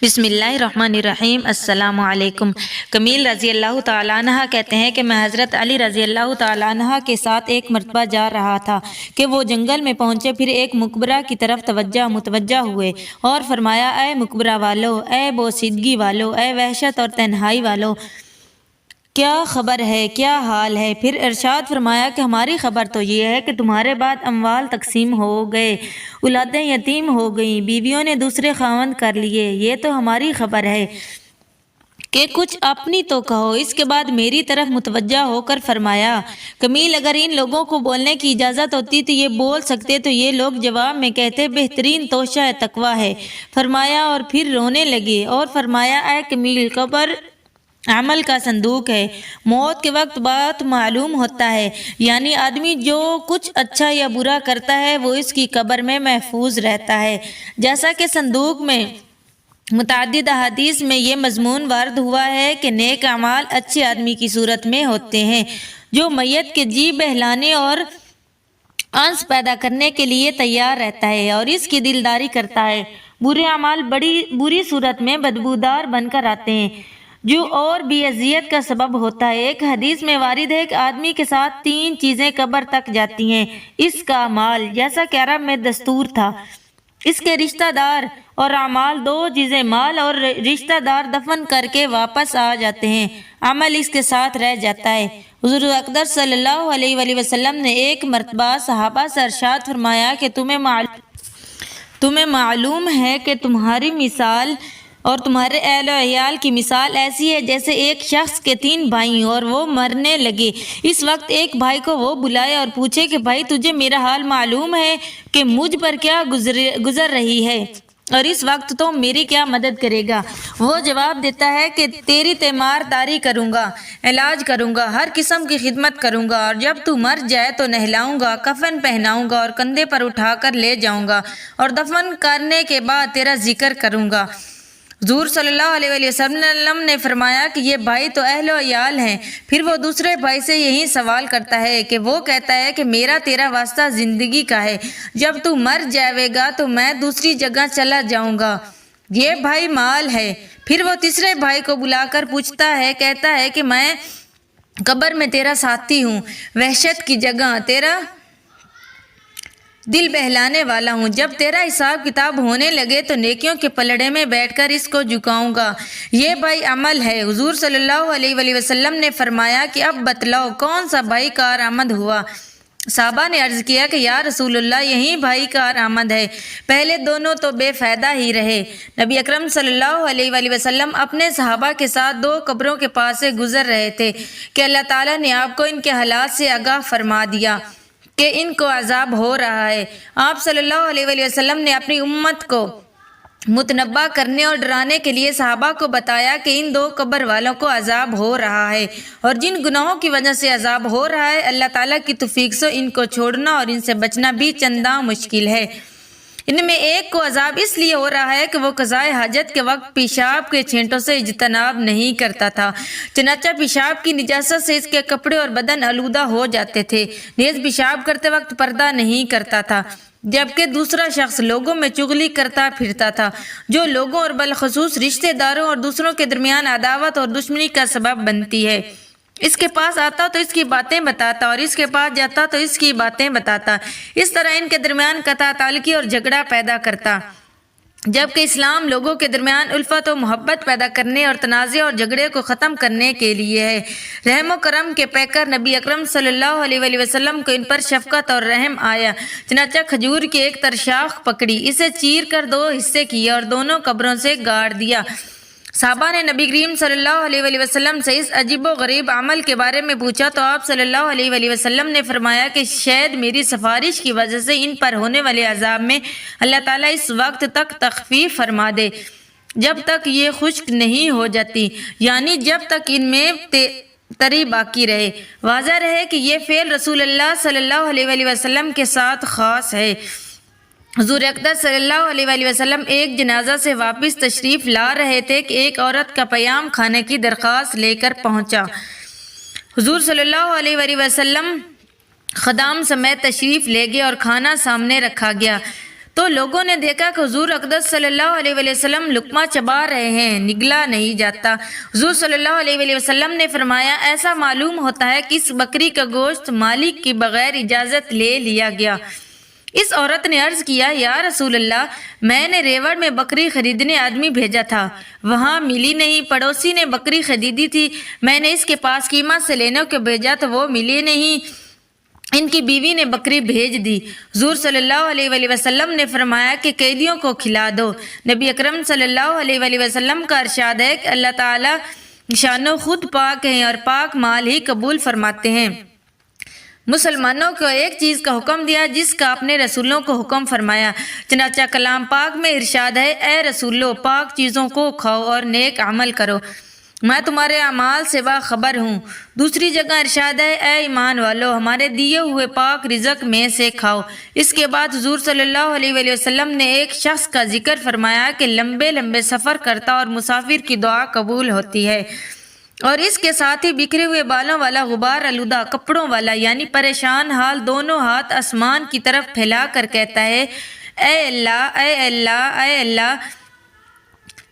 بسم اللہ الرحمن الرحیم۔ السلام علیکم۔ کمیل رضی اللہ تعالیٰ عنہ کہتے ہیں کہ میں حضرت علی رضی اللہ تعالیٰ عنہ کے ساتھ ایک مرتبہ جا رہا تھا کہ وہ جنگل میں پہنچے، پھر ایک مقبرہ کی طرف متوجہ ہوئے اور فرمایا، اے مقبرہ والو، اے بوسیدگی والو، اے وحشت اور تنہائی والو، کیا خبر ہے، کیا حال ہے؟ پھر ارشاد فرمایا کہ ہماری خبر تو یہ ہے کہ تمہارے بعد اموال تقسیم ہو گئے، اولادیں یتیم ہو گئیں، بیویوں نے دوسرے خاوند کر لیے، یہ تو ہماری خبر ہے کہ کچھ اپنی تو کہو۔ اس کے بعد میری طرف متوجہ ہو کر فرمایا، کمیل اگر ان لوگوں کو بولنے کی اجازت ہوتی تو یہ بول سکتے، تو یہ لوگ جواب میں کہتے بہترین توشہ تقویٰ ہے۔ فرمایا اور پھر رونے لگے اور فرمایا، اے کمیل، قبر عمل کا صندوق ہے، موت کے وقت بات معلوم ہوتا ہے، یعنی آدمی جو کچھ اچھا یا برا کرتا ہے وہ اس کی قبر میں محفوظ رہتا ہے، جیسا کہ صندوق میں متعدد احادیث میں یہ مضمون وارد ہوا ہے کہ نیک اعمال اچھے آدمی کی صورت میں ہوتے ہیں جو میت کے جی بہلانے اور انس پیدا کرنے کے لیے تیار رہتا ہے اور اس کی دلداری کرتا ہے۔ برے اعمال بڑی بری صورت میں بدبودار بن کر آتے ہیں جو اور بھی اذیت کا سبب ہوتا ہے۔ ایک حدیث میں وارد ہے کہ آدمی کے ساتھ 3 چیزیں قبر تک جاتی ہیں: اس کا مال، جیسا کہ عرب میں دستور تھا، اس کے رشتہ دار اور اعمال۔ 2 چیزیں، مال اور رشتہ دار، دفن کر کے واپس آ جاتے ہیں، عمل اس کے ساتھ رہ جاتا ہے۔ حضور اقدس صلی اللہ علیہ وآلہ وسلم نے ایک مرتبہ صحابہ سے ارشاد فرمایا کہ تمہیں معلوم ہے کہ تمہاری مثال اور تمہارے اہل و عیال کی مثال ایسی ہے جیسے ایک شخص کے 3 بھائی اور وہ مرنے لگے۔ اس وقت ایک بھائی کو وہ بلائے اور پوچھے کہ بھائی، تجھے میرا حال معلوم ہے کہ مجھ پر کیا گزر رہی ہے اور اس وقت تو میری کیا مدد کرے گا؟ وہ جواب دیتا ہے کہ تیری تیمارداری کروں گا، علاج کروں گا، ہر قسم کی خدمت کروں گا، اور جب تو مر جائے تو نہلاؤں گا، کفن پہناؤں گا اور کندھے پر اٹھا کر لے جاؤں گا، اور دفن کرنے کے بعد تیرا ذکر کروں گا۔ حضور صلی اللہ علیہ وآلہ وسلم نے فرمایا کہ یہ بھائی تو اہل و عیال ہیں۔ پھر وہ دوسرے بھائی سے یہی سوال کرتا ہے کہ وہ کہتا ہے کہ میرا تیرا واسطہ زندگی کا ہے، جب تو مر جائے گا تو میں دوسری جگہ چلا جاؤں گا، یہ بھائی مال ہے۔ پھر وہ تیسرے بھائی کو بلا کر پوچھتا ہے، کہتا ہے کہ میں قبر میں تیرا ساتھی ہوں، وحشت کی جگہ تیرا دل بہلانے والا ہوں، جب تیرا حساب کتاب ہونے لگے تو نیکیوں کے پلڑے میں بیٹھ کر اس کو جھکاؤں گا، یہ بھائی عمل ہے۔ حضور صلی اللہ علیہ وآلہ وسلم نے فرمایا کہ اب بتلاؤ کون سا بھائی کارآمد ہوا؟ صحابہ نے عرض کیا کہ یا رسول اللہ، یہی بھائی کارآمد ہے، پہلے دونوں تو بے فائدہ ہی رہے۔ نبی اکرم صلی اللہ علیہ وآلہ وسلم اپنے صحابہ کے ساتھ 2 قبروں کے پاس سے گزر رہے تھے کہ اللہ تعالیٰ نے آپ کو ان کے حالات سے آگاہ فرما دیا کہ ان کو عذاب ہو رہا ہے۔ آپ صلی اللہ علیہ وآلہ وسلم نے اپنی امت کو متنبہ کرنے اور ڈرانے کے لیے صحابہ کو بتایا کہ ان 2 قبر والوں کو عذاب ہو رہا ہے، اور جن گناہوں کی وجہ سے عذاب ہو رہا ہے اللہ تعالیٰ کی توفیق سے ان کو چھوڑنا اور ان سے بچنا بھی چنداں مشکل ہے۔ ان میں ایک کو عذاب اس لیے ہو رہا ہے کہ وہ قضائے حاجت کے وقت پیشاب کے چھینٹوں سے اجتناب نہیں کرتا تھا، چنانچہ پیشاب کی نجاست سے اس کے کپڑے اور بدن آلودہ ہو جاتے تھے، نیز پیشاب کرتے وقت پردہ نہیں کرتا تھا، جبکہ دوسرا شخص لوگوں میں چغلی کرتا پھرتا تھا جو لوگوں اور بالخصوص رشتہ داروں اور دوسروں کے درمیان عداوت اور دشمنی کا سبب بنتی ہے۔ اس کے پاس آتا تو اس کی باتیں بتاتا اور اس کے پاس جاتا تو اس کی باتیں بتاتا، اس طرح ان کے درمیان قطع تعلقی اور جھگڑا پیدا کرتا، جبکہ اسلام لوگوں کے درمیان الفت و محبت پیدا کرنے اور تنازع اور جھگڑے کو ختم کرنے کے لیے ہے۔ رحم و کرم کے پیکر نبی اکرم صلی اللہ علیہ وآلہ وسلم کو ان پر شفقت اور رحم آیا، چنانچہ کھجور کی ایک ترشاخ پکڑی، اسے چیر کر 2 حصے کیے اور دونوں قبروں سے گاڑ دیا۔ صحابہ نے نبی کریم صلی اللہ علیہ وآلہ وسلم سے اس عجیب و غریب عمل کے بارے میں پوچھا تو آپ صلی اللہ علیہ وآلہ وسلم نے فرمایا کہ شاید میری سفارش کی وجہ سے ان پر ہونے والے عذاب میں اللہ تعالیٰ اس وقت تک تخفیف فرما دے جب تک یہ خشک نہیں ہو جاتی، یعنی جب تک ان میں تری باقی رہے۔ واضح رہے کہ یہ فعل رسول اللہ صلی اللہ علیہ وآلہ وسلم کے ساتھ خاص ہے۔ حضور اقدس صلی اللہ علیہ وآلہ وسلم ایک جنازہ سے واپس تشریف لا رہے تھے کہ ایک عورت کا پیام کھانے کی درخواست لے کر پہنچا۔ حضور صلی اللہ علیہ وآلہ وسلم خدام سمیت تشریف لے گئے اور کھانا سامنے رکھا گیا۔ تو لوگوں نے دیکھا کہ حضور اقدس صلی اللہ علیہ وآلہ وسلم لقمہ چبا رہے ہیں، نگلا نہیں جاتا۔ حضور صلی اللہ علیہ وآلہ وسلم نے فرمایا ایسا معلوم ہوتا ہے کہ اس بکری کا گوشت مالک کی بغیر اجازت لے لیا گیا۔ اس عورت نے عرض کیا یا رسول اللہ، میں نے ریوڑ میں بکری خریدنے آدمی بھیجا تھا، وہاں ملی نہیں، پڑوسی نے بکری خریدی تھی، میں نے اس کے پاس قیمت سے لینے کو بھیجا تو وہ ملی نہیں، ان کی بیوی نے بکری بھیج دی۔ حضور صلی اللہ علیہ وآلہ وسلم نے فرمایا کہ قیدیوں کو کھلا دو۔ نبی اکرم صلی اللہ علیہ وآلہ وسلم کا ارشاد ہے کہ اللہ تعالیٰ شانو خود پاک ہیں اور پاک مال ہی قبول فرماتے ہیں۔ مسلمانوں کو ایک چیز کا حکم دیا جس کا اپنے رسولوں کو حکم فرمایا، چنانچہ کلام پاک میں ارشاد ہے اے رسولو پاک چیزوں کو کھاؤ اور نیک عمل کرو، میں تمہارے اعمال سے باخبر ہوں۔ دوسری جگہ ارشاد ہے اے ایمان والو ہمارے دیے ہوئے پاک رزق میں سے کھاؤ۔ اس کے بعد حضور صلی اللہ علیہ وآلہ وسلم نے ایک شخص کا ذکر فرمایا کہ لمبے لمبے سفر کرتا اور مسافر کی دعا قبول ہوتی ہے، اور اس کے ساتھ ہی بکھرے ہوئے بالوں والا، غبار آلودہ کپڑوں والا، یعنی پریشان حال، دونوں ہاتھ آسمان کی طرف پھیلا کر کہتا ہے اے اللہ اے اللہ اے اللہ،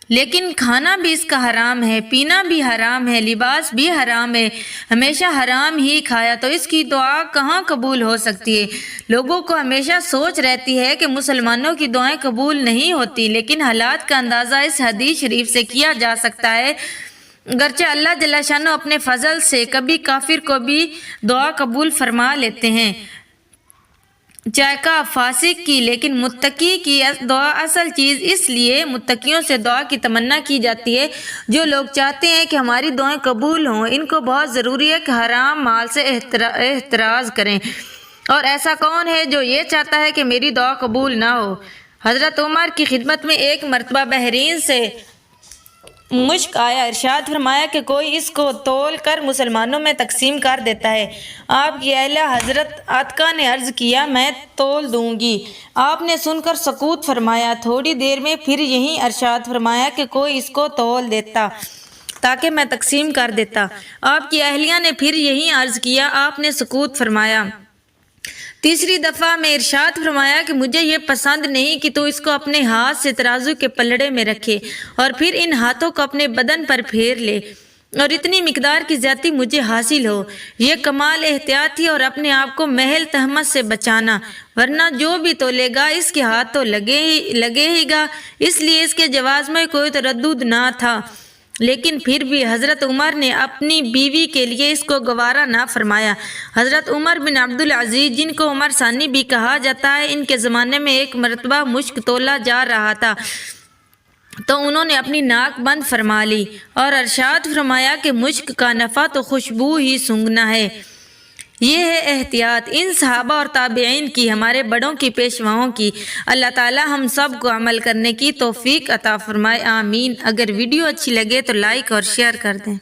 لیکن کھانا بھی اس کا حرام ہے، پینا بھی حرام ہے، لباس بھی حرام ہے، ہمیشہ حرام ہی کھایا، تو اس کی دعا کہاں قبول ہو سکتی ہے؟ لوگوں کو ہمیشہ سوچ رہتی ہے کہ مسلمانوں کی دعائیں قبول نہیں ہوتی، لیکن حالات کا اندازہ اس حدیث شریف سے کیا جا سکتا ہے۔ گرچہ اللہ جل شانہ اپنے فضل سے کبھی کافر کو بھی دعا قبول فرما لیتے ہیں، چاہے کا فاسق کی، لیکن متقی کی دعا اصل چیز اس لیے متقیوں سے دعا کی تمنا کی جاتی ہے جو لوگ چاہتے ہیں کہ ہماری دعائیں قبول ہوں، ان کو بہت ضروری ہے کہ حرام مال سے احتراز کریں۔ اور ایسا کون ہے جو یہ چاہتا ہے کہ میری دعا قبول نہ ہو؟ حضرت عمر کی خدمت میں ایک مرتبہ بحرین سے مشک آیا، ارشاد فرمایا کہ کوئی اس کو تول کر مسلمانوں میں تقسیم کر دیتا ہے۔ آپ کی اہلیہ حضرت عتیقہ نے عرض کیا میں تول دوں گی، آپ نے سن کر سکوت فرمایا، تھوڑی دیر میں پھر یہی ارشاد فرمایا کہ کوئی اس کو تول دیتا تاکہ میں تقسیم کر دیتا۔ آپ کی اہلیہ نے پھر یہی عرض کیا، آپ نے سکوت فرمایا۔ تیسری دفعہ میں ارشاد فرمایا کہ مجھے یہ پسند نہیں کہ تو اس کو اپنے ہاتھ سے ترازو کے پلڑے میں رکھے اور پھر ان ہاتھوں کو اپنے بدن پر پھیر لے اور اتنی مقدار کی زیادتی مجھے حاصل ہو۔ یہ کمال احتیاط تھی اور اپنے آپ کو محل تہمت سے بچانا، ورنہ جو بھی تولے گا اس کے ہاتھ تو لگے ہی گا، اس لیے اس کے جواز میں کوئی تردد نہ تھا۔ لیکن پھر بھی حضرت عمر نے اپنی بیوی کے لیے اس کو گوارا نہ فرمایا۔ حضرت عمر بن عبدالعزیز جن کو عمر ثانی بھی کہا جاتا ہے، ان کے زمانے میں ایک مرتبہ مشک تولا جا رہا تھا تو انہوں نے اپنی ناک بند فرما لی اور ارشاد فرمایا کہ مشک کا نفع تو خوشبو ہی سونگھنا ہے۔ یہ ہے احتیاط ان صحابہ اور تابعین کی، ہمارے بڑوں کی، پیشواؤں کی۔ اللہ تعالی ہم سب کو عمل کرنے کی توفیق عطا فرمائے، آمین۔ اگر ویڈیو اچھی لگے تو لائک اور شیئر کر دیں۔